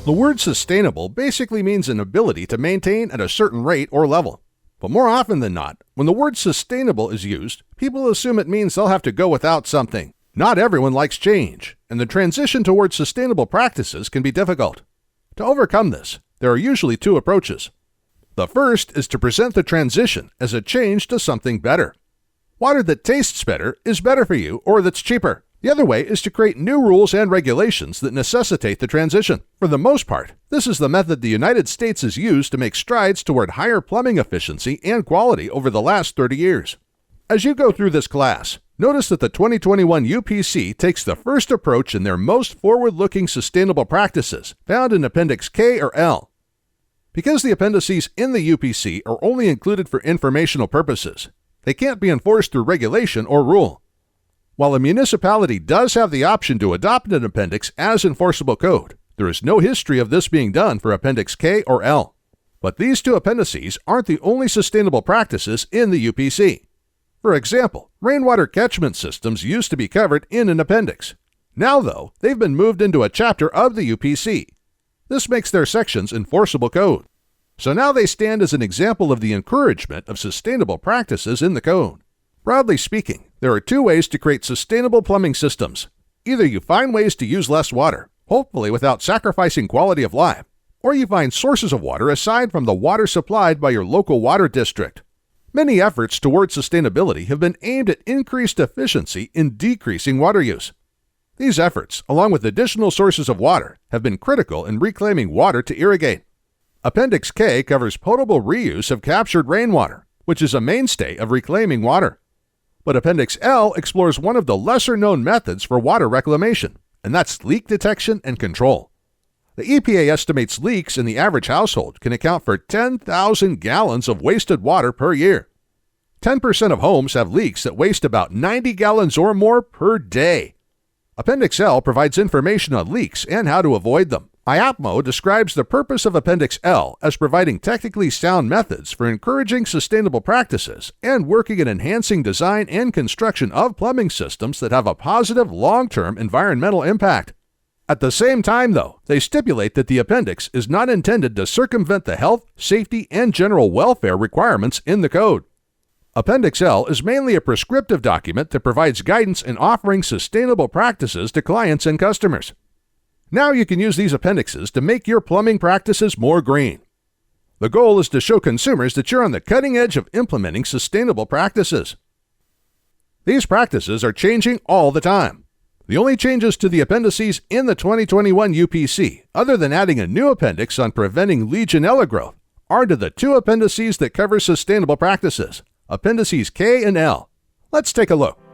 The word sustainable basically means an ability to maintain at a certain rate or level. But more often than not, when the word sustainable is used, people assume it means they'll have to go without something. Not everyone likes change, and the transition towards sustainable practices can be difficult. To overcome this, there are usually two approaches. The first is to present the transition as a change to something better. Water that tastes better is better for you or that's cheaper. The other way is to create new rules and regulations that necessitate the transition. For the most part, this is the method the United States has used to make strides toward higher plumbing efficiency and quality over the last 30 years. As you go through this class, notice that the 2021 UPC takes the first approach in their most forward-looking sustainable practices, found in Appendix K or L. Because the appendices in the UPC are only included for informational purposes, they can't be enforced through regulation or rule. While a municipality does have the option to adopt an appendix as enforceable code, there is no history of this being done for Appendix K or L. But these two appendices aren't the only sustainable practices in the UPC. For example, rainwater catchment systems used to be covered in an appendix. Now, though, they've been moved into a chapter of the UPC. This makes their sections enforceable code. So now they stand as an example of the encouragement of sustainable practices in the code. Broadly speaking, there are two ways to create sustainable plumbing systems. Either you find ways to use less water, hopefully without sacrificing quality of life, or you find sources of water aside from the water supplied by your local water district. Many efforts toward sustainability have been aimed at increased efficiency in decreasing water use. These efforts, along with additional sources of water, have been critical in reclaiming water to irrigate. Appendix K covers potable reuse of captured rainwater, which is a mainstay of reclaiming water. But Appendix L explores one of the lesser-known methods for water reclamation, and that's leak detection and control. The EPA estimates leaks in the average household can account for 10,000 gallons of wasted water per year. 10% of homes have leaks that waste about 90 gallons or more per day. Appendix L provides information on leaks and how to avoid them. IAPMO describes the purpose of Appendix L as providing technically sound methods for encouraging sustainable practices and working at enhancing design and construction of plumbing systems that have a positive long-term environmental impact. At the same time, though, they stipulate that the appendix is not intended to circumvent the health, safety, and general welfare requirements in the code. Appendix L is mainly a prescriptive document that provides guidance in offering sustainable practices to clients and customers. Now you can use these appendixes to make your plumbing practices more green. The goal is to show consumers that you're on the cutting edge of implementing sustainable practices. These practices are changing all the time. The only changes to the appendices in the 2021 UPC, other than adding a new appendix on preventing Legionella growth, are to the two appendices that cover sustainable practices, Appendices K and L. Let's take a look.